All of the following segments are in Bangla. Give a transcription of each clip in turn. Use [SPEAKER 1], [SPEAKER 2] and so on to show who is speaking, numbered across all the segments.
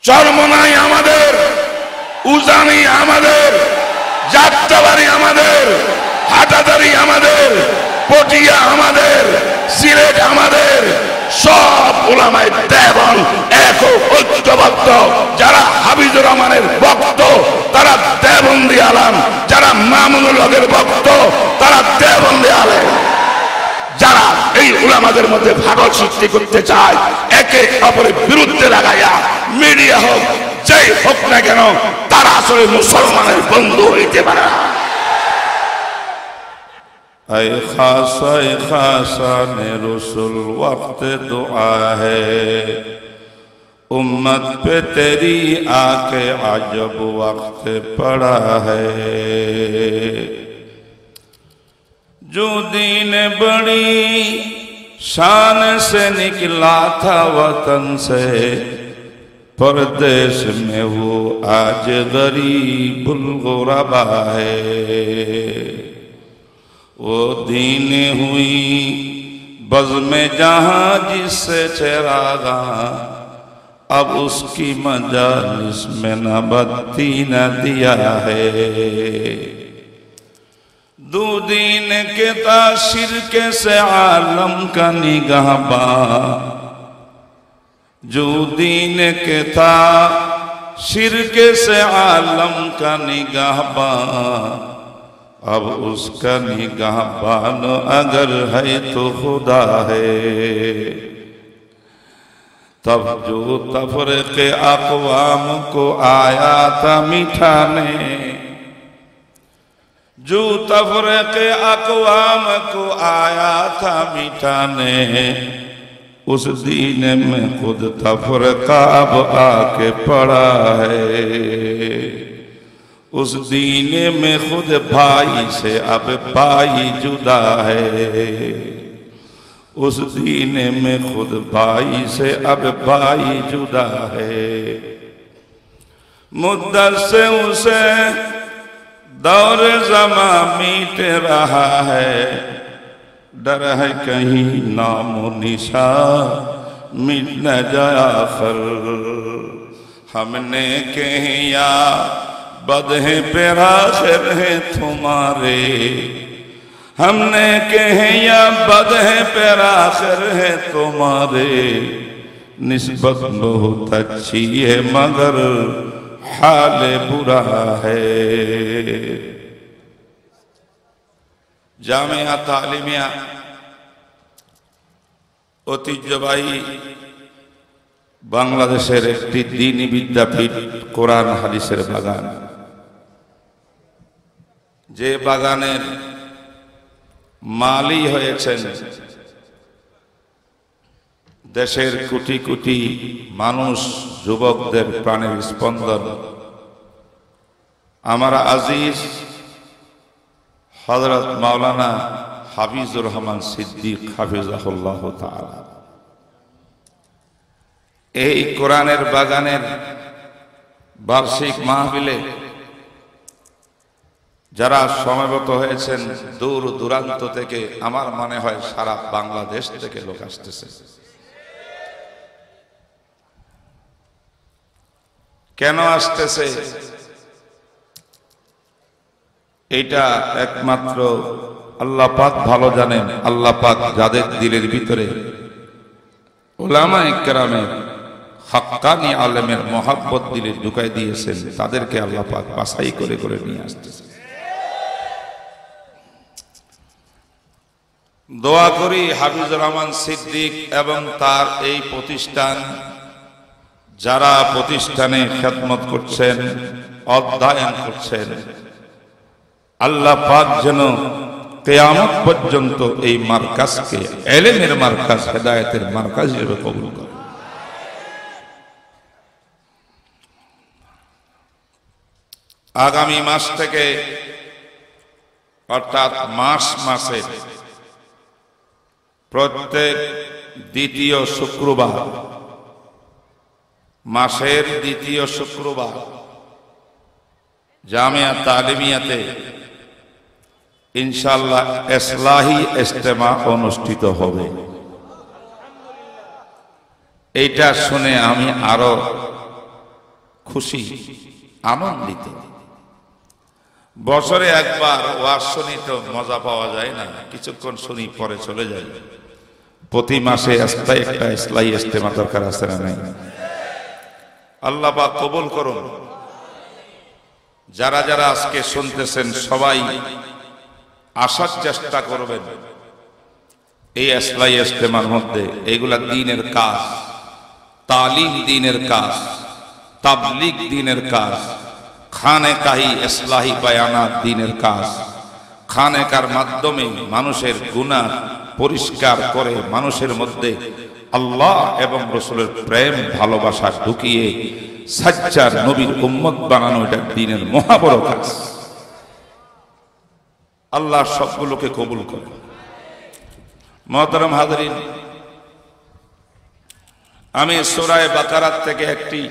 [SPEAKER 1] চরমনাই আমাদের, উজানি আমাদের, যাত্রাবাড়ি আমাদের, হাটাদারি আমাদের, পটিয়া আমাদের, সিলেট আমাদের। সব উলামায়ে দেওবন্দ এক ঐক্যবদ্ধ। যারা হাবিজুর রহমানের ভক্ত তারা দেওবন্দি আলেম, যারা মামুনুল হকের ভক্ত তারা দেওবন্দি আলেম। যারা এই উলামাদের মধ্যে ভাগল সৃষ্টি করতে চায়, একে অপরের বিরুদ্ধে লাগাইয়া মিডিয়া হোক যেই হোক না কেন, তারা আসলে মুসলমানের বন্ধু হইতে পারে না।
[SPEAKER 2] ऐ खासा ने रसूल वक्त दुआ है, उम्मत पे तेरी आके अजब वक्त पड़ा है। जो दीन बड़ी शान से निकला था वतन से, परदेश में वो आज गरीबुल गुरबा है। वो दीन हुई बज़्म जहां जिससे चरागा, अब उसकी मजालिस में न बत्ती न दिया है। दो दीन के ताशिर के से आलम का निगाहबां, जो दीन के था शिरके से आलम का निगाहबां, अब उसका निगाहबान अगर है तो खुदा है। तब जो तफरीक़े अक़वाम को आया था मिठाने, जो तफरीक़े अक़वाम को आया था मिटाने, उस दीन में खुद तफरीक़ा अब आके पड़ा है। उस दीन में खुद भाई से अब भाई जुदा है। उस दीन में खुद भाई से अब भाई जुदा है। मुद्दत से उसे दौर ज़मां मीट रहा है, डर है कहीं नामो निशान मिट न जाए आखिर। हमने कहे या बदहे पे आखिर है तुम्हारे, हमने कहे या बदहे पे आखिर है तुम्हारे। निस्बत बहुत अच्छी है मगर हाल बुरा है। জামিয়া তালিমিয়া ঐতিহ্যবাহী বাংলাদেশের একটি দ্বীনি বিদ্যাপীঠ, কোরআন হাদিসের বাগান। যে বাগানের মালি হয়েছেন দেশের কোটি কোটি মানুষ, যুবকদের প্রাণের স্পন্দন আমার আজিজ হযরত মাওলানা হাফিজুর রহমান সিদ্দিক হাফিজাহুল্লাহ তাআলা। এই কোরআনের বাগানের বার্ষিক মাহফিলে যারা সমবেত হয়েছেন দূর দূরান্ত থেকে, আমার মনে হয় সারা বাংলাদেশ থেকে লোক আসতেছে। কেন আসতেছে এটা একমাত্র আল্লাহ পাক ভালো জানেন। আল্লাহ পাক যাদের দিলের ভিতরে উলামায়ে কেরামের হাক্কানি আলেমের মহব্বত দিলে ঢুকাই দিয়েছেন, তাদেরকে আল্লাহ পাক বাছাই করে করে নিয়ে আসতেছে। দোয়া করি হাফিজুর রহমান সিদ্দিক এবং তার এই প্রতিষ্ঠান, যারা প্রতিষ্ঠানে খেদমত করছেন, অধ্যয়ন করছেন, আল্লাহ পাক যেন কিয়ামত পর্যন্ত এই মারকাজকে ইলমের মারকাজ, হেদায়েতের মারকাজ হিসেবে কবুল করেন। আগামী মাস থেকে অর্থাৎ মার্চ মাসে প্রত্যেক দ্বিতীয় শুক্রবার, মাসের দ্বিতীয় শুক্রবার জামিয়া তালিমিয়াতে ইনশাআল্লাহ ইসলাহি ইজতেমা অনুষ্ঠিত হবে। এইটা শুনে আমি আরো খুশি, আনন্দিত। বছরে একবার ওয়াজ শুনি তো মজা পাওয়া যায় না, কিছুক্ষণ শুনি পরে চলে যায়। প্রতি মাসে একটা ইসলাহি ইজতেমা দরকার আছে না নাই? আল্লাহ পাক কবুল করুন। যারা যারা আজকে শুনতেছেন সবাই আসার চেষ্টা করবেন এই ইসলাহি ইজতেমার মধ্যে। এগুলা দ্বীনের কাজ, তালিম দ্বীনের কাজ, তাবলীগ দ্বীনের কাজ, খানেকাহি ইসলাহি বায়ানাত দ্বীনের কাজ। খানেকার মাধ্যমে মানুষের গুনাহ পরিষ্কার করে মানুষের মধ্যে আল্লাহ এবং রাসূলের প্রেম ভালোবাসা ঢুকিয়ে সাচ্চার নবীর উম্মত বানানো, এটা দ্বীনের মহাবড় কাজ। আল্লাহ সবগুলোকে কবুল করে। মুহতারাম হাজরিন, আমি সূরা বাকারা থেকে একটি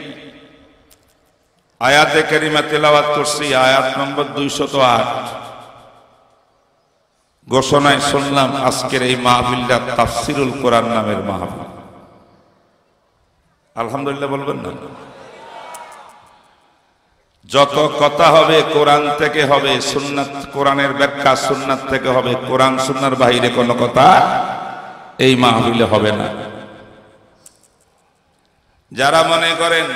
[SPEAKER 2] আয়াতে কারিমা তেলাওয়াত করছি, আয়াত নম্বর 208। ঘোষণায় শুনলাম আজকের এই মাহফিলটা তাফসিরুল কোরআন নামের মাহফিল। আলহামদুলিল্লাহ বলবেন না? যত কথা হবে কোরআন থেকে হবে, সুন্নাত, কোরআনের ব্যাখ্যা সুন্নাত থেকে হবে। কোরআন সুন্নার বাইরে কোনো কথা এই মাহফিলে হবে না। যারা মনে করেন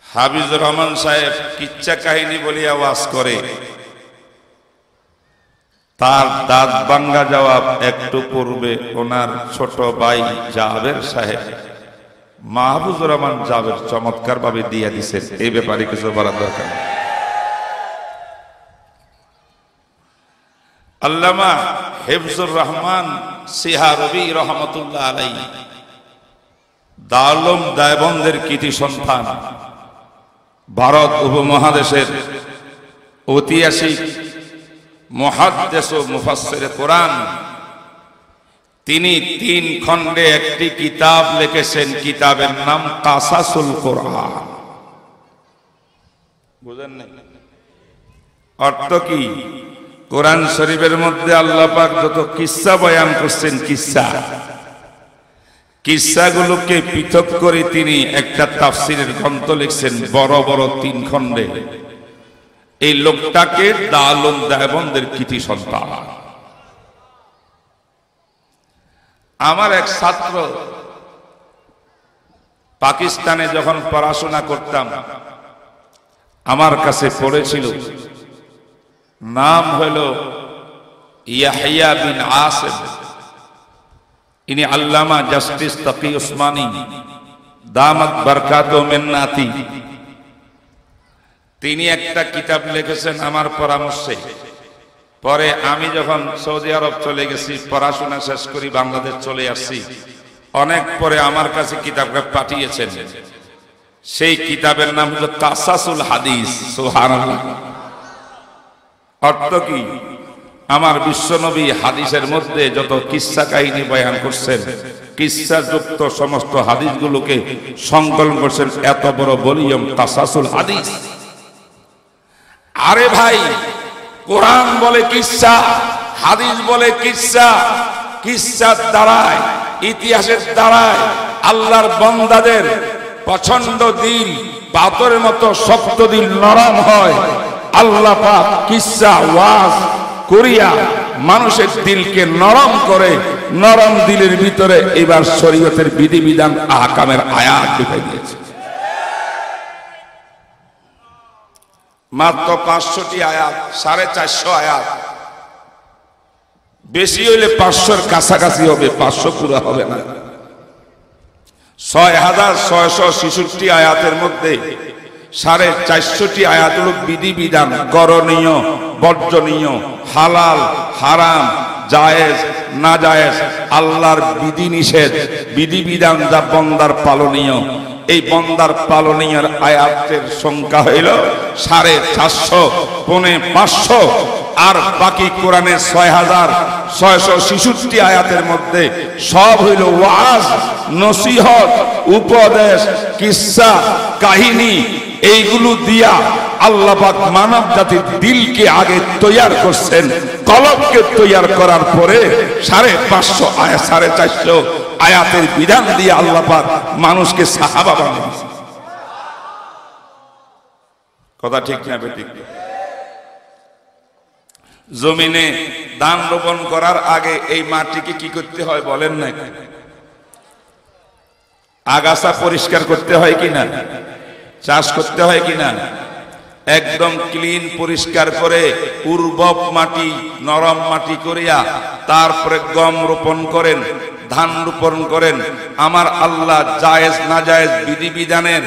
[SPEAKER 2] হাফিজুর রহমান সাহেব কিচ্ছা কাহিনী বলিয়া ওয়াজ করে, তার দাঁত ভাঙ্গা জবাব একটু পূর্বে ওনার ছোট ভাই জাবের সাহেব মাহফুজুর রহমান জাবের চমৎকার ভাবে দিয়ে দিচ্ছেন। এই ব্যাপারে কিছু বলার দরকার। আল্লামা হিফজুর রহমান সিহারবি রহমতুল্লাহ আলাইহি দারুল উলুম দেওবন্দের কৃতি সন্তান, ভারত উপমহাদেশের ঐতিহাসিক মুহাদ্দিস ও মুফাসসিরে কোরআন। তিনি 3 খণ্ডে একটি কিতাব লিখেছেন। কিতাবের নাম কাসাসুল কোরআন। বুঝেন না অর্থ কি? কোরআন শরীফের মধ্যে আল্লাহ পাক যত কিসসা বয়ান করছেন, কিসসাগুলোকে পৃথক করে তিনি একটা তাফসীরের গ্রন্থ লিখছেন, বড় বড় 3 খণ্ডে। এই লোকটাকে দারুল উলুম দেওবন্দের কৃতি সন্তান। আমার এক ছাত্র পাকিস্তানে যখন পড়াশোনা করতাম আমার কাছে পড়েছিল, নাম হলো ইয়াহিয়া বিন আসিম। ইনি আল্লামা জাস্টিস তাকি উসমানী দামাত বারকাতুহু মিন্নাতি। তিনি একটা কিতাব লিখেছেন আমার পরামর্শে। পরে আমি যখন সৌদি আরব চলে গেছি, পড়াশোনা শেষ করি বাংলাদেশ চলে আসছি, অনেক পরে আমার কাছে কিতাবটা পাঠিয়েছেন। সেই কিতাবের নাম হলো কাসাসুল হাদিস। সুবহানাল্লাহ। অর্থ কি? আমার বিশ্বনবী হাদিসের মধ্যে যত কিসসা কাহিনী বয়ান করছেন, কিসসা যুক্ত সমস্ত হাদিসগুলোকে সংকলন করছেন এত বড় ভলিউম কাসাসুল হাদিস। আরে ভাই, কোরআন বলে কিসসা, হাদিস বলে কিসসা। কিসসার দ্বারায়, ইতিহাসের দ্বারায় আল্লাহর বান্দাদের পছন্দ দিল পাথরের মতো শক্ত দিল নরম হয়। আল্লাহ পাক কিসসা ওয়াজ করিয়া মানুষের দিলকে নরম করে। নরম দিলের ভিতরে এবার শরীয়তের বিধিবিধান আহকামের আয়াত ঢুকে দিয়েছে। মাত্র 500টি আয়াত, 450 আয়াত। বেশি হইলে 500-র কাছাকাছি হবে, 500 পুরো হবে না। 6666 আয়াতের মধ্যে 450টি আয়াত হল বিধিবিধান, করণীয়, বর্জনীয়, হালাল, হারাম, জায়েজ, না জায়েজ, আল্লাহর বিধি নিষেধ, বিধিবিধান যা বন্দার পালনীয়। এই বন্দার পালনীয় আয়াতের সংখ্যা হইল 450, পৌনে 500। আর বাকি কোরআনের 6666 আয়াতের মধ্যে সব হইল ওয়াজ, নসিহত, উপদেশ, কিসসা, কাহিনী। এইগুলো দিয়া আল্লাহ পাক মানব জাতির দিলকে আগে তৈয়ার করছেন। কলবকে তৈয়ার করার পরে 550 আয়াত, 450 আয়াতের বিধান দিয়ে আল্লাহ পাক মানুষকে সাহাবা বানিয়েছেন। কথা ঠিক না বেঠিক? জমিনে ধান রোপণ করার আগে এই মাটিকে কি করতে হয় বলেন না? আগাছা পরিষ্কার করতে হয় কিনা, চাষ করতে হয় কিনা, একদম ক্লিন পরিষ্কার করে উর্বর মাটি নরম মাটি করিয়া তারপরে গম রোপণ করেন, ধান রোপণ করেন। আমার আল্লাহ জায়েজ না জায়েজ বিধিবিধানের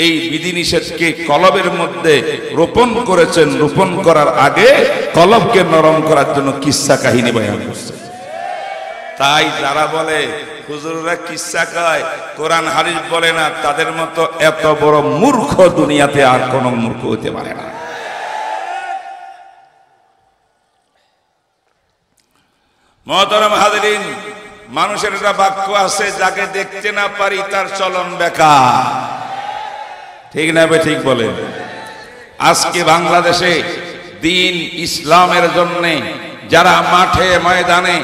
[SPEAKER 2] এই বিধিনিষেধকে কলবের মধ্যে রোপণ করেছেন। রোপণ করার আগে কলবকে নরম করার জন্য কিসসা কাহিনী বয়ান করছেন। তাই যারা বলে হুজুররা কিসসা কয়, কোরআন হাদিস বলে না, তাদের মতো এত বড় মূর্খ দুনিয়াতে আর কোন মূর্খ হতে পারে না। মুহতারাম হাজিরিন, মানুষের একটা বাক্য আছে, যাকে দেখতে না পারি তার চলন বেকার। ঠিক না বে ঠিক বলে? আজকে বাংলাদেশে দ্বীন ইসলামের জন্য যারা মাঠে ময়দানে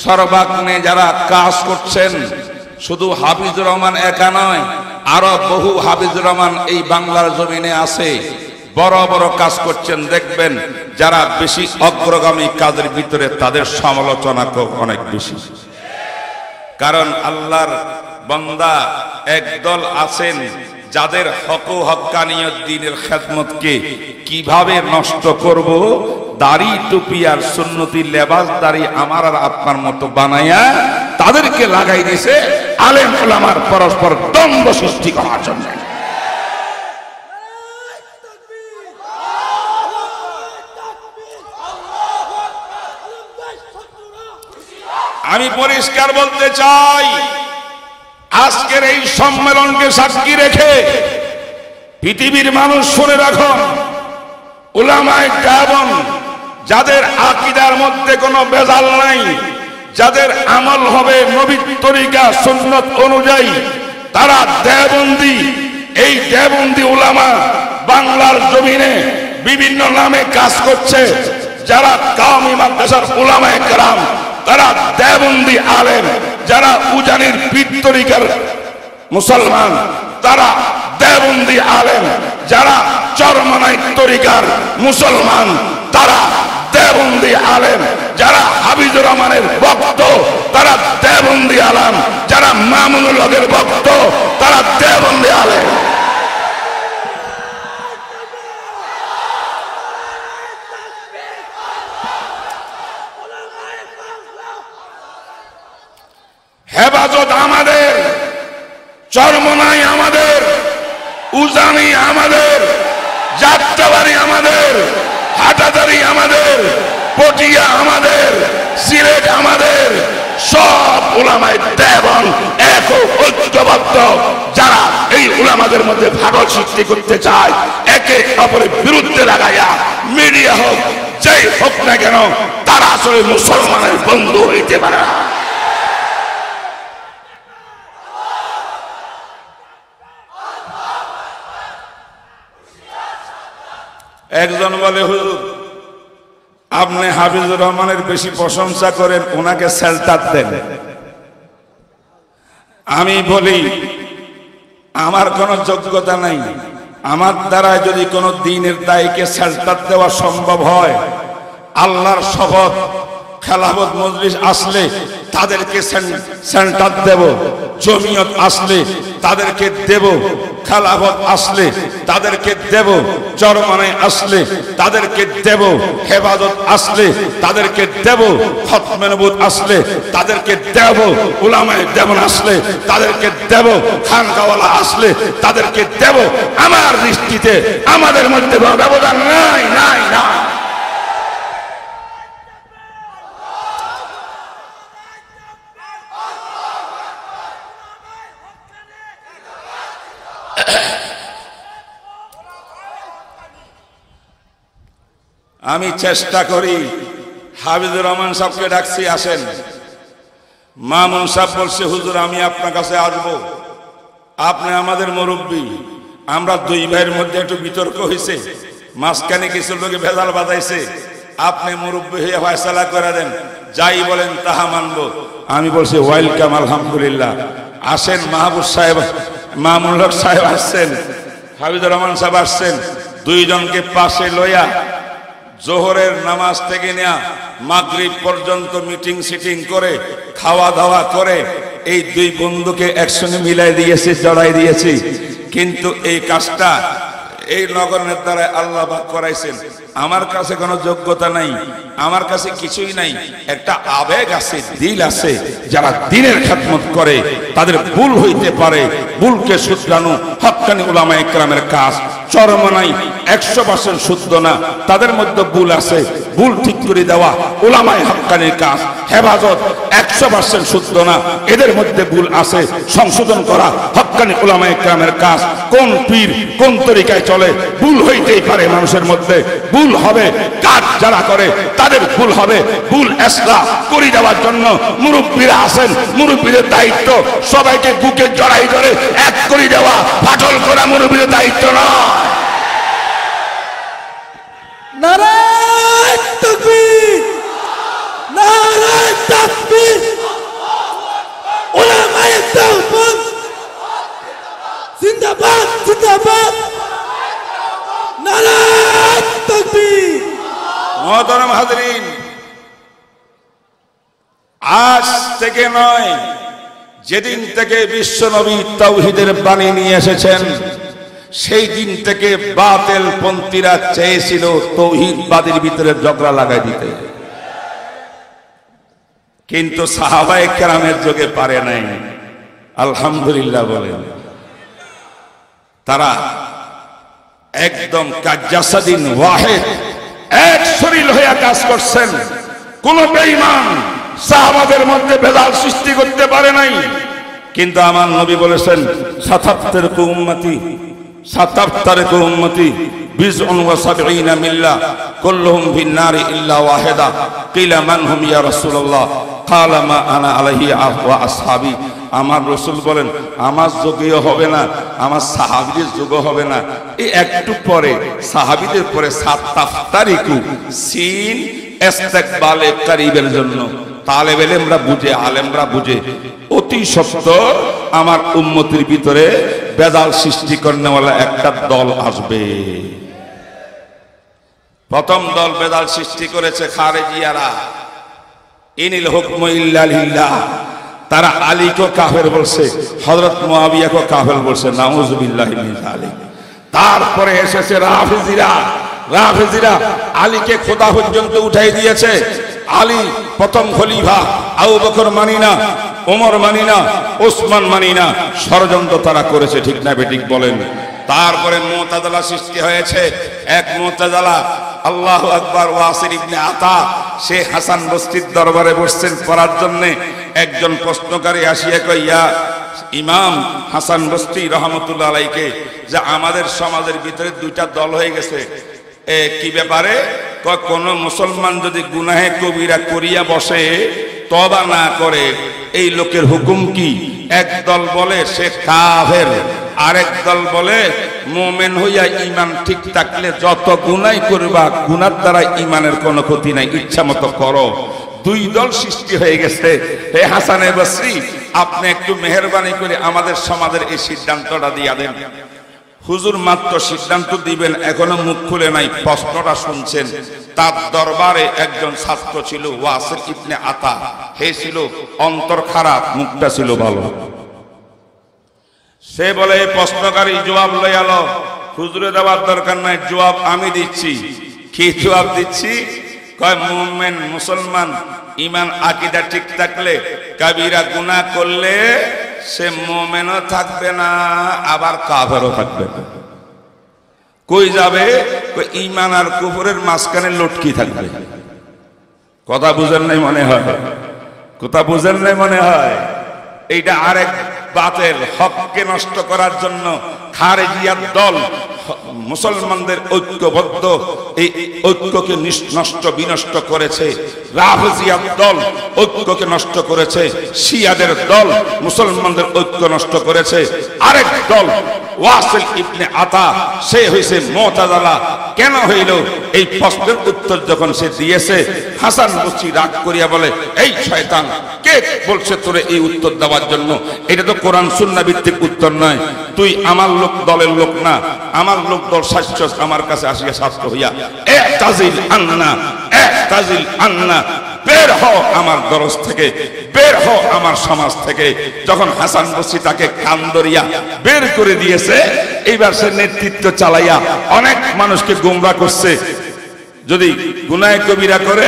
[SPEAKER 2] সর্বাগ্নে যারা কাজ করছেন, শুধু হাফিজুর রহমান একা নয়, আরো বহু হাফিজুর রহমান এই বাংলার জমিনে আছে, বড় বড় কাজ করছেন। দেখবেন যারা বেশি অগ্রগামী কাজের ভিতরে তাদের সমালোচনা অনেক বেশি। কারণ আল্লাহর বান্দা একদল আছেন যাদের হকানিয়ত দ্বীনের খেদমতকে কিভাবে নষ্ট করব, দাড়ি টুপি আর সুন্নতি লেবাসদারি আমার আর আপনার মতো বানাইয়া তাদেরকে লাগাই দিয়েছে আলেম ওলামার পরস্পর দ্বন্দ্ব সৃষ্টি করার জন্য। আমি পরিষ্কার বলতে চাই, আজকের এই সম্মেলনকে সাক্ষী রেখে পৃথিবীর মানুষ শুনে রাখুন, উলামায়ে কেরাম যাদের আকীদার মধ্যে কোনো ভেজাল নাই, যাদের আমল হবে নবীর তরিকা সুন্নাত অনুযায়ী, তারা দেওবন্দি। এই দেওবন্দি উলামা বাংলার জমিনে বিভিন্ন নামে কাজ করছে। যারা কাওমি মাদ্রাসার উলামায়ে কেরাম তারা দেওবন্দি আলেম, যারা উজানির পীর তরিকার মুসলমান তারা দেওবন্দি আলেম, যারা চরমনাই তরিকার মুসলমান তারা দেওবন্দি আলেম, যারা হাফিজুর রহমানের ভক্ত তারা দেওবন্দি আলেম, যারা মামুনুল হকের ভক্ত তারা দেওবন্দি আলেম। হেফাজত আমাদের, চরমনাই আমাদের, উজানি আমাদের, যাত্রাবাড়ি আমাদের, হাটাদারি আমাদের, পটিয়া আমাদের, সিলেট আমাদের, সব উলামায়ে দেওবন্দ এক ঐক্যবদ্ধ। যারা এই উলামাদের মধ্যে ফাটল সৃষ্টি করতে চায়, একে অপরের বিরুদ্ধে লাগাইয়া মিডিয়া হোক যেই হোক না কেন, তারা আসলে মুসলমানের বন্ধু হইতে পারে না। একজন বলে, হুজুর আপনি হাফিজুর রহমানের বেশি প্রশংসা করেন, ওনাকে সেলটার দেন। আমি বলি আমার কোনো যোগ্যতা নাই, আমার দ্বারা যদি কোনো দ্বীনের দায়ীকে সেলটার দেওয়া সম্ভব হয়, আল্লাহর শপথ খেলাফত মজলিস আসলে তাদেরকে সেন্টার দেব, জমিয়ত আসলে তাদেরকে দেব, খেলাফত আসলে তাদেরকে দেব, চরমনাই আসলে তাদেরকে দেব, হেফাজত আসলে তাদেরকে দেব, খতমে নবুয়ত আসলে তাদেরকে দেব, উলামায়ে দেওবন্দ আসলে তাদেরকে দেব, খানকাওয়ালা আসলে তাদেরকে দেব। আমার দৃষ্টিতে আমাদের মধ্যে ব্যবধান নাই নাই না। আমি চেষ্টা করি, হাফিজুর রহমান সাহেবকে ডাকছি, আসেন। মামুন সাহেব বলছে, হুজুর আমি আপনার কাছে আসবো, আপনি আমাদের মুরব্বী। আমরা দুই ভাইয়ের মধ্যে একটু বিতর্ক হয়েছে, মাঝখানে কিছু লোকে ভেজাল বাজাইছে, আপনি মুরব্বী হয়ে ফয়সালা করে দেন, যাই বলেন তাহা মানবো। আমি বলছি ওয়েলকাম, আলহামদুলিল্লাহ, আসেন। মাহবুব সাহেব, মামুনুল হক সাহেব আসছেন, হাফিজুর রহমান সাহেব আসছেন, দুইজনকে পাশে লইয়া জোহরের নামাজ থেকে নেয়া মাগরিব পর্যন্ত মিটিং সিটিং করে খাওয়া দাওয়া করে এই দুই বন্ধুকে একসঙ্গে মিলাই দিয়েছি, জড়াই দিয়েছি। কিন্তু এই কাজটা এই নগরের দ্বারা আল্লাহ পাক করাইছেন। আমার কাছে কোনো যোগ্যতা নাই, আমার কাছে কিছুই নাই, একটা আবেগ আছে, দিল আছে। যারা দ্বীনের খেদমত করে তাদের ভুল হইতে পারে, ভুলকে শুধরানো হক্কানি উলামায়ে কেরামের কাজ। চরমনাই 100% শুদ্ধ না, তাদের মধ্যে ভুল আছে, ভুল ঠিক করে দেওয়া উলামায়ে হক্কানির কাজ। হেফাজত 100% শুদ্ধ না, এদের মধ্যে ভুল আছে, সংশোধন করা হক্কানি উলামায়ে কেরামের কাজ। কোন পীর কোন তরিকায় চলে ভুল হইতেই পারে, মানুষের মধ্যে ভুল হবে। কাজ যারা করে তাদের ভুল হবে, ভুল ইসলাহ করে দেওয়ার জন্য মুরব্বীরা আছেন, মুরব্বীদের দায়িত্ব সবাইকে বুকে জড়াই ধরে এক করে দেওয়া, ফাটল করা মুরব্বীদের দায়িত্ব নয়।
[SPEAKER 3] নারায়ে তাকবীর, নারায়ে তাকবীর, উলামায়ে দেওবন্দ জিন্দাবাদ, জিন্দাবাদ, নারায়ে তাকবীর।
[SPEAKER 2] মুহতারাম হাজরিন, আজ থেকে নয়, যেদিন থেকে বিশ্বনবী তাওহীদের বাণী নিয়ে এসেছেন সেই দিন থেকে বাতিল পন্থীরা চেয়েছিল তাওহীদবাদীর ভিতরে ঝগড়া লাগাই দিতে, কিন্তু সাহাবায়ে কেরামের যুগে পারে নাই। আলহামদুলিল্লাহ বলেন। তারা একদম কাজ্জাসাদিন ওয়াহিদ, এক শরীর হয়ে কাজ করছেন। কোন বেঈমান সাহাবাদের মধ্যে ভেদাল সৃষ্টি করতে পারে নাই। কিন্তু আমার নবী বলেছেন, সাতাফতারিকু উম্মতি, সাতাফতারিকু উম্মতি বিজউন ওয়া সাবঈনা মিল্লাহ কুল্লুহুম ফিন-নারি ইল্লা ওয়াহিদা। কিলা মান হুম ইয়া রাসূলুল্লাহ? ক্বালা মা আনা আলাইহি ওয়া আসহাবি। আমার রাসূল বলেন, আমার যুগেও হবে না, আমার সাহাবীদের যুগও হবে না। এই একটু পরে সাহাবীদের পরে সাতাফতারিকু, সিন ইস্তিকবালে করিবের জন্য। তালেব ইলমরা বুঝে, আলেমরা বুঝে, অতি সত্বর আমার উম্মতের ভিতরে বেদাল সৃষ্টি করনেওয়ালা একটা দল আসবে। প্রথম দল বেদাল সৃষ্টি করেছে খারেজিয়ারা। ইনিল হুকমু ইল্লা লিল্লাহ। তারা আলীকে কাফের বলছে, হযরত মুয়াবিয়াকে কাফের বলছে, নাউযুবিল্লাহি মিন যালিক। তারপরে এসেছে রাফিজিরা। রাফিজিরা আলীকে খোদা পর্যন্ত উঠাই দিয়েছে। আলী প্রথম খলিফা, আবু বকর মানি না, ওমর মানি না, ওসমান মানি না। ষড়যন্ত্র তারা করেছে, ঠিক না বেঠিক বলেন? তারপরে মুতাজিলা সৃষ্টি হয়েছে। এক মুতাজিলা, আল্লাহু আকবার, ওয়াসিল ইবনে আতা, সে হাসান বসরির দরবারে বসছেন পড়ার জন্য। একজন প্রশ্নকারী আসিয়া কয়, ইয়া ইমাম হাসান বসরি রহমতুল্লাহ আলাইকে, যে আমাদের সমাজের ভিতরে দুইটা দল হয়ে গেছে, কি ব্যাপারে? কোন মুসলমান যদি গুনাহে কবিরা করিয়া বসে, তওবা না করে, এই লোকের হুকুম কি? এক দল বলে সে কাফের, আরেক দল বলে মুমিন হইয়া ঈমান ঠিক থাকলে যত গুনাহ করবা, গুনার দ্বারা ঈমানের কোনো ক্ষতি নাই, ইচ্ছা মতো করো। দুই দল সৃষ্টি হয়ে গেছে। হে হাসান বসরি, আপনি একটু মেহেরবানি করে আমাদের সমাজের এই সিদ্ধান্তটা দিয়া দেন। হুজুর মাত্র সিদ্ধান্ত দিবেন, এখনো মুখ খুলে নাই, প্রশ্নটা শুনছেন। তার দরবারে একজন ছাত্র ছিল, ওয়াসিল ইবনে আতা। হে ছিল অন্তর খারাপ, মুখটা ছিল ভালো। সে বলে, প্রশ্নকারী জবাব লই আলো। হুজুরে দেওয়ার দরকার নাই, জবাব আমি দিচ্ছি। কি জবাব দিচ্ছি? কয়, মুমিন মুসলমান ঈমান আকীদা ঠিক থাকলে কবিরা গুনাহ করলে সে মুমিনও থাকবে না, আবার কাফেরও থাকবে না। কই যাবে? ঈমান আর কুফরের মাঝখানে লটকি থাকবে। কথা বুঝেন নাই মনে হয়? কথা বুঝেন নাই মনে হয়? এইটা আরেক বাতিল, হককে নষ্ট করার জন্য খারেজিয়ার দল মুসলমানদের ঐক্যবদ্ধ এই ঐক্যকে নষ্ট বিনষ্ট করেছে। রাফিজিয়ার দল ঐক্যকে নষ্ট করেছে। শিয়াদের দল মুসলমানদের ঐক্য নষ্ট করেছে। আরেক দল ওয়াসিল ইবনে আতা, সে হইছে মুতাযালা। কেন হইল? এই প্রশ্নের উত্তর যখন সে দিয়েছে, হাসান বসরি রাগ করিয়া বলে, এই শয়তান, কে বলছে তোরে এই উত্তর দেওয়ার জন্য? এটা তো কোরআন সুন্নাহ ভিত্তিক উত্তর নয়। তুই আমার লোক দলের লোক না, আমার লোক দল শাস্ত্র আমার কাছে আসিয়া শাস্ত্র হইয়া ইতাজিল আন্না, ইতাজিল আন্না, বের হও আমার দরজ থেকে, বের হও আমার সমাজ থেকে। যখন হাসান বসরি তাকে কান ধরিয়া বের করে দিয়েছে, এইবার সে নেতৃত্ব চালাইয়া অনেক মানুষকে গোমরাহ করছে। যদি গুনাহ কবিরা করে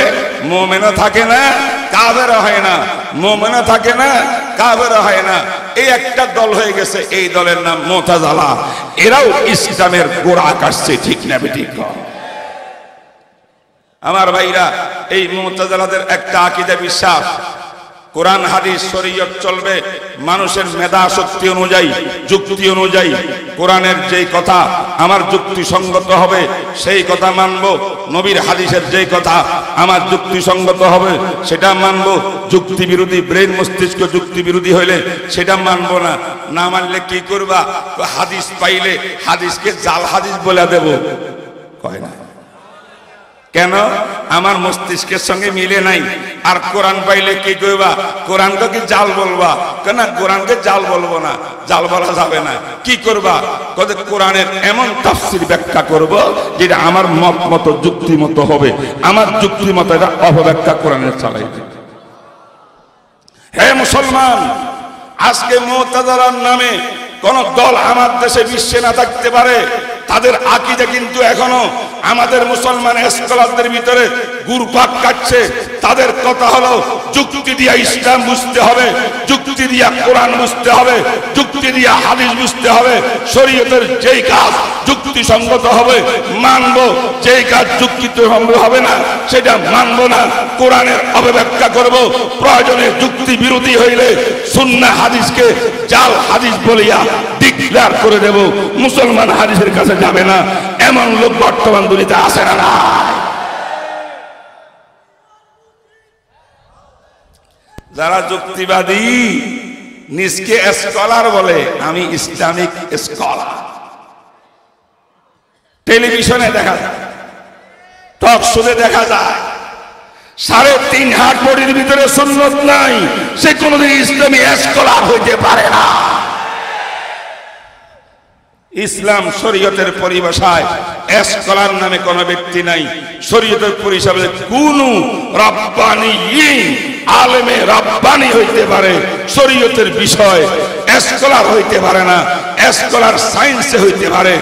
[SPEAKER 2] মুমিনও থাকে না, কাফেরও হয় না, মুমিনও থাকে না, কাফেরও হয় না। এই একটা দল হয়ে গেছে, এই দলের নাম মুতাযালা। এরাও ইসলামের গোড়া কাটছে, ঠিক না বেঠিক? আমার ভাইরা, এই মুতাযালাদের একটা আকীদা বিশ্বাস, কোরআন হাদিস শরীয়ত চলবে মানুষের মেধা শক্তি অনুযায়ী, যুক্তি অনুযায়ী। কোরআনের যেই কথা আমার যুক্তিসঙ্গত হবে সেই কথা মানব, নবীর হাদিসের যেই কথা আমার যুক্তিসঙ্গত হবে সেটা মানব। যুক্তি বিরোধী, ব্রেন মস্তিষ্ক যুক্তি বিরোধী হইলে সেটা মানব না। না মানলে কি করবা? হাদিস পাইলে হাদিসকে জাল হাদিস বলে দেব, কয় না? কেন? আমার মস্তিষ্কের সঙ্গে মিলে নাই। আর কোরআন পাইলে কি কইবা? কোরআনকে কি জাল বলবা? কেন? কোরআনকে জাল বলবো না, জাল বলা যাবে না। কি করবা? কবে কোরআনের এমন তাফসীর ব্যাখ্যা করব যেটা আমার মত মতো যুক্তি মতো হবে, আমার যুক্তি মতো এটা অপব্যাখ্যা কোরআনের চালাই। হে মুসলমান, আজকে মুতাযালার নামে কোন দল আমার দেশে বিশ্বে না থাকতে পারে, তাদের আকীদা কিন্তু এখনো আমাদের মুসলমান স্কলারদের ভিতরে ঘুরপাক কাটছে। তাদের কথা হলো যুক্তি দিয়া ইসলাম বুঝতে হবে, যুক্তি দিয়া কোরআন বুঝতে হবে, যুক্তি দিয়া হাদিস বুঝতে হবে। শরীয়তের যেই কাজ যুক্তিসঙ্গত হবে মানব, যেই কাজ যুক্তিসঙ্গত হবে না সেটা মানব না। কোরআনের অপব্যাখ্যা করব, প্রয়োজনে যুক্তি বিরোধী হইলে সুন্নাহ হাদিসকে জাল হাদিস বলিয়া ডিক্লেয়ার করে দেব। মুসলমান হাদিসের কাছে যাবে না, এমন লোক বর্তমান দুনিয়াতে আসে না। যারা যুক্তিবাদী নিজকে স্কলার বলে, আমি ইসলামিক স্কলার, টেলিভিশনে দেখা যায়, টক শোতে দেখা যায়, 3.5 হাত বডির ভিতরে সুন্নত নাই, সে কোনোদিন ইসলামী স্কলার হইতে পারে না। ইসলাম শরীয়তের পরিভাষায় স্কলার নামে কোন ব্যক্তি নাই। শরীয়তের পরিভাষায় কুনু রাব্বানিয়িন, আলেমে রাব্বানি হইতে পারে, শরীয়তের বিষয় স্কলার হইতে পারে না। স্কলার সায়েন্সে হইতে পারে,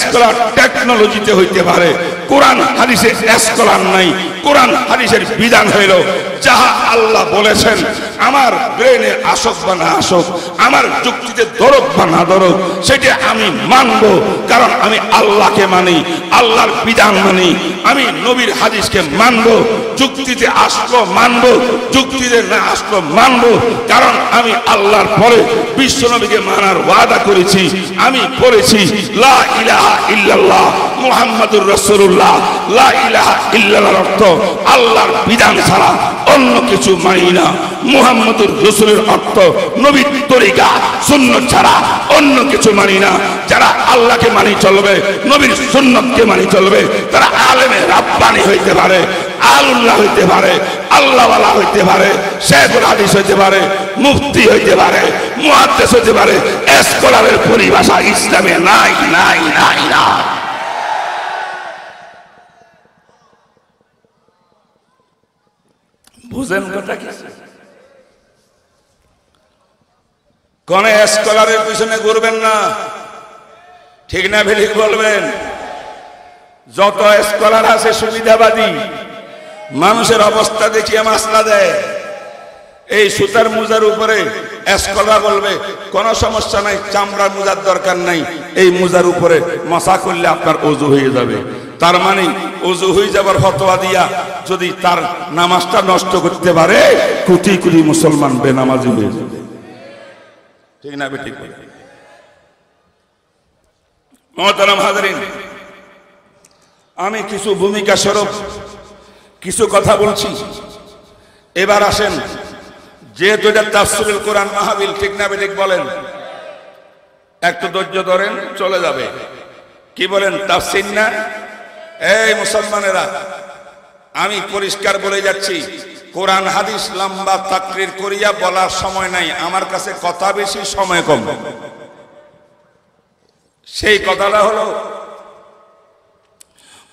[SPEAKER 2] স্কলার টেকনোলজিতে হইতে পারে। কোরআন হাদিসে স্কলার নাই। কোরআন হাদিসের বিধান হইল যাহা আল্লাহ বলেছেন, আমার ব্রেনে আসক বা না আসক, আমার যুক্তিতে ধরক বা না ধরক, সেটা আমি মানব। কারণ আমি আল্লাহকে মানি, আল্লাহর বিধান মানি, আমি নবীর হাদিসকে মানব। যুক্তিতে আসলো মানব, যুক্তিতে না আসলো মানব। কারণ আমি আল্লাহর পরে বিশ্ব নবীকে মানার ওয়াদা করেছি। আমি পড়েছি লা ইলাহা ইল্লাল্লাহ মুহাম্মাদুর রাসূলুল্লাহ। লা ইলাহা ইল্লাল্লাহর অর্থ আল্লাহর বিধান ছাড়া অন্য কিছু মানি না। মুহাম্মাদুর রাসূলের অর্থ নবীর তরিকা সুন্নাত ছাড়া অন্য কিছু মানি না। যারা আল্লাহকে মানি চলবে, নবীর সুন্নাতকে মানি চলবে, তারা আলেমে রাব্বানি হইতে পারে, আল্লাহ হইতে পারে, আল্লাহওয়ালা হইতে পারে, শেখুল হাদিস হইতে পারে, মুফতি হইতে পারে, মুহাদ্দিস হইতে পারে। স্কলারের পরিভাষা ইসলামে নাই, নাই, নাই, নাই। বুঝেন কথা কি? কোন স্কলারের পিছনে ঘুরবেন না, ঠিক না ঠিক বলবেন? যত স্কলার আছে সুবিধাবাদী, মানুষের অবস্থা দেখিয়ে মাসলা দেয়। এই সুতার মোজার উপরে স্কলার বলবে কোন সমস্যা নাই, চামড়ার মোজার দরকার নাই, এই মোজার উপরে মশা করলে আপনার ওযু হয়ে যাবে। তার মানে ওযু হয়ে যাবার ফতোয়া দিয়া যদি তার নামাজটা নষ্ট করতে পারে, কোটি কোটি মুসলমান বেনামাজি হয়ে যাবে। ঠিক না বেঠিক? মুহতারাম হাজরিন, আমি কিছু ভূমিকা স্বরূপ কিছু কথা বলছি। এবার আসেন, যেহেতু এটা তাফসীরুল কোরআন মাহফিল, ঠিক না বেঠিক বলেন? একটু ধৈর্য ধরেন, চলে যাবে। কি বলেন, তাফসীর না? এই মুসলমানেরা, আমি পরিষ্কার বলে যাচ্ছি, কোরআন হাদিস লম্বা তাকরীর করিয়া বলার সময় নাই, আমার কাছে কথা বেশি, সময় কম। সেই কথাটা হলো,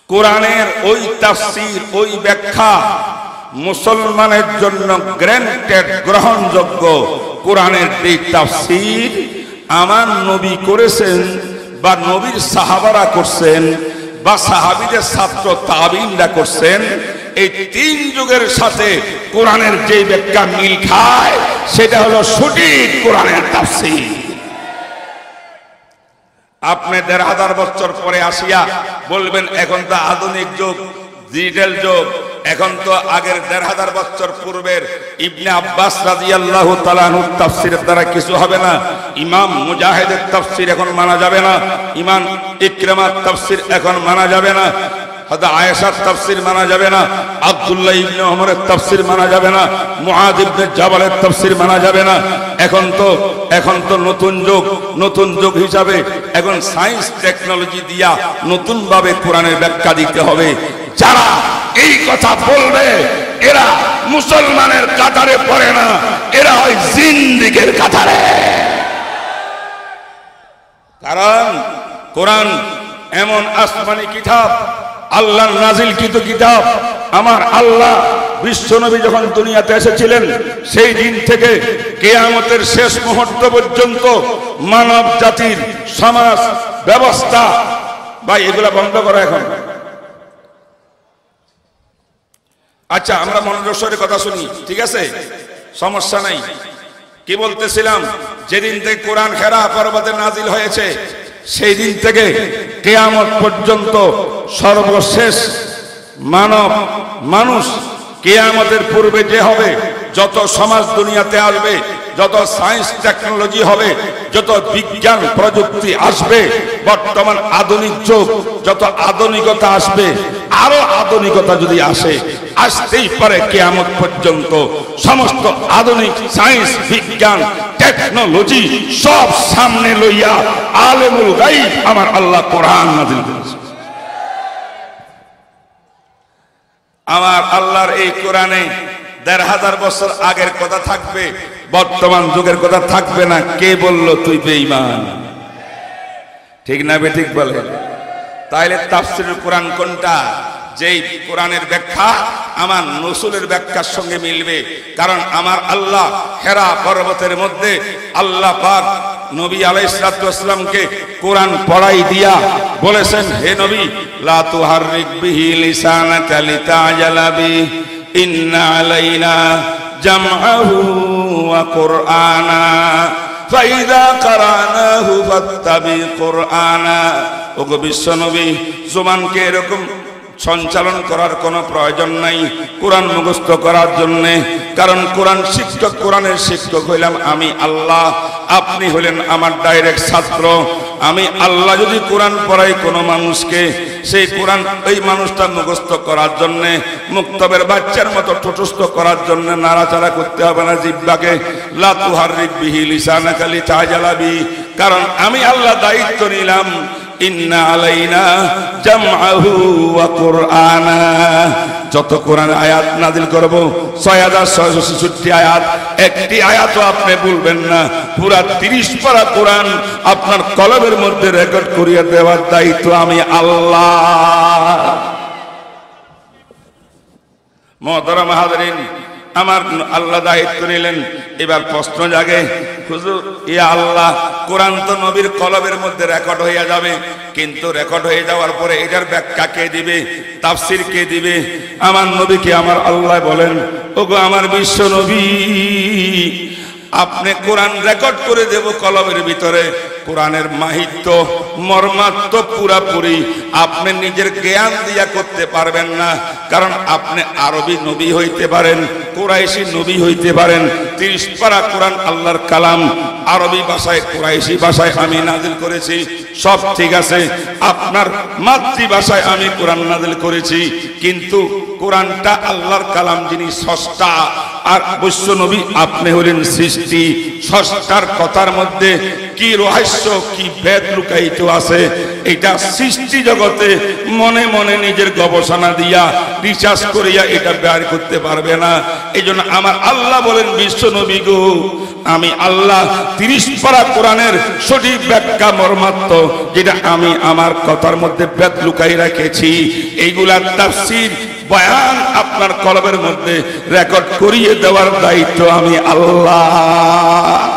[SPEAKER 2] কোরআনের ওই তাফসীর, ওই ব্যাখ্যা মুসলমানের জন্য গ্র্যান্টেড, গ্রহণযোগ্য। কোরআনের এই তাফসীর আমার নবী করেছেন, বা নবীর সাহাবারা করছেন, বা সাহাবীদের ছাত্র তাবিঈনরা করছেন। এই তিন যুগের সাথে কোরআনের যে ব্যাখ্যা মিল খায়, সেটা হলো সঠিক কোরআনের তাফসীর। আপনি ১৫০০ বছর পরে আসিয়া বলবেন এখন তো আধুনিক যুগ, ডিজিটাল যুগ, এখন তো আগের ১৫০০ বছর পূর্বের ইবনে আব্বাস রাদিয়াল্লাহু তাআলা আনহুর তাফসীরের দ্বারা কিছু হবে না, ইমাম মুজাহিদের তাফসীর এখন মানা যাবে না, ইমাম ইকরামার তাফসীর এখন মানা যাবে না, হযরত আয়েশার তাফসীর মানা যাবে না, আব্দুল্লাহ ইবনে ওমরের তাফসীর মানা যাবে না, মুআয ইবনে জাবালের তাফসীর মানা যাবে না। এখন তো নতুন যুগ হিসাবে এখন সায়েন্স টেকনোলজি দিয়া নতুন ভাবে কোরআনের ব্যাখ্যা দিতে হবে। যারা এই কথা বলবে এরা মুসলমানের কাতারে পড়ে না, এরা হয় জিন্দিগের কাতারে। কারণ কোরআন এমন আসমানি কিতাব, আল্লাহর নাজিলকৃত কিতাব। আমার আল্লাহ বিশ্বনবী যখন দুনিয়াতে এসেছিলেন, সেই দিন থেকে কিয়ামতের শেষ মুহূর্ত পর্যন্ত মানব জাতির সমাজ ব্যবস্থা, ভাই এগুলা বন্ধ করো এখন। আচ্ছা, আমরা মনোযোগ সহকারে কথা শুনি, ঠিক আছে, সমস্যা নাই। কি বলতেছিলাম, যেদিন থেকে কোরআন হেরা পর্বতে নাজিল হয়েছে, সেই দিন থেকে কিয়ামত পর্যন্ত সর্বশেষ মানুষ কিয়ামতের পূর্বে যে হবে, যত সমাজ দুনিয়াতে আসবে, যত সায়েন্স টেকনোলজি হবে, যত বিজ্ঞান প্রযুক্তি আসবে, বর্তমান আধুনিক যুগ, যত আধুনিকতা আসবে, আরো আধুনিকতা যদি আসতেই পারে, কিয়ামত পর্যন্ত সমস্ত আধুনিক সায়েন্স, বিজ্ঞান, টেকনোলজি সব সামনে লইয়া আলেমুল গায়ব আমার আল্লাহ কোরআন নাযিল করেছে। আমার আল্লাহর এই কোরআনে ১৫০০ বছর আগের কথা থাকবে, বর্তমান যুগের কথা থাকবে না। কে বলল তুই বেঈমান? ঠিক না বেঠিক বলে? তাইলে তাফসীরুল কোরআন কোনটা? যেই কোরআনের ব্যাখ্যা আমার নসুলের ব্যাখ্যার সঙ্গে মিলবে। কারণ আমার আল্লাহ হেরা পর্বতের মধ্যে আল্লাহ পাক নবী আলাইহিস সালাতু ওয়াস সালামকে কোরআন পড়াই দিয়া বলেছেন, হে নবী, লা তুহাররিক বিহি লিসানাকা লিতাজালা বি, ইন্না আলাইনা জামআহু ওয়া কুরআনা, ফাইযা কারানাহু ফাত্তাবি কুরআনা। ওগো বিশ্ব নবী, জবানকে এরকম সঞ্চালন করার কোনো প্রয়োজন নাই কোরআন মুখস্থ করার জন্য। কারণ কোরআনের শিক্ষক হইলাম আমি আল্লাহ, আপনি হলেন আমার ডাইরেক্ট ছাত্র। আমি আল্লাহ যদি কোরআন পড়াই কোনো মানুষকে, সেই কোরআন ওই মানুষটা মুখস্থ করার জন্য, মুক্তবের বাচ্চার মতো ঠোঁটস্থ করার জন্য নাড়াচাড়া করতে হবে না জিহ্বাকে। লা তুহাররিক বিহি লিসানাকা লিতাজালা বি, কারণ আমি আল্লাহ দায়িত্ব নিলাম, ইন্না আলাইনা জামআহু ওয়া কুরআনা। যত কোরআন আয়াত নাযিল করব ৬৬৬৬ আয়াত, একটি আয়াতও আপনি বলবেন না। পুরা ৩০ পারা কোরআন আপনার কলমের মধ্যে রেকর্ড করিয়ে দেওয়ার দায়িত্ব আমি আল্লাহ। মুহতারাম হাজরিন, আমার আল্লাহ দায়িত্ব নিলেন। এবার প্রশ্ন জাগে, হুজুর ইয়া আল্লাহ, কোরআন তো নবীর কলবের মধ্যে রেকর্ড হয়ে যাবে, কিন্তু রেকর্ড হয়ে যাওয়ার পরে এটার ব্যাখ্যা কে দিবে, তাফসীর কে দিবে? আমার নবীকে আমার আল্লাহ বলেন, ওগো আমার বিশ্ব নবী, আপনি কোরআন রেকর্ড করে দেব কলমের ভিতরে। কোরআনের মাহিত্য মর্মাত্ম পুরাপুরি আপনি নিজের জ্ঞান দিয়া করতে পারবেন না। কারণ আপনি আরবি নবী হইতে পারেন, কুরাইশি নবী হইতে পারেন। ৩০ পারা কোরআন আল্লাহর কালাম, আরবি ভাষায়, কুরাইশি ভাষায় আমি নাজিল করেছি, সব ঠিক আছে। আপনার মাতৃভাষায় আমি কোরআন নাজিল করেছি, কিন্তু কোরআনটা আল্লাহর কালাম, যিনি স্রষ্টা আর বৈশ্য নবী আপনি হলেন সৃষ্টি স্রষ্টার কথার মধ্যে কি রহস্য কি ভেদ লুকায়িত আছে এটা সৃষ্টি জগতে মনে মনে নিজের গবেষণা দিয়া রিসার্চ করিয়া এটা বের করতে পারবে না। এই জন্য আমার আল্লাহ বলেন বিশ্ব নবী গো আমি আল্লাহ 30 পারা কোরআনের সঠিক ব্যাখ্যা মর্মার্থ যেটা আমি আমার কথার মধ্যে ভেদ লুকাই রেখেছি এইগুলার তাফসীর বয়ান আপনার কলবের মধ্যে রেকর্ড করিয়ে দেওয়ার দায়িত্ব আমি আল্লাহ।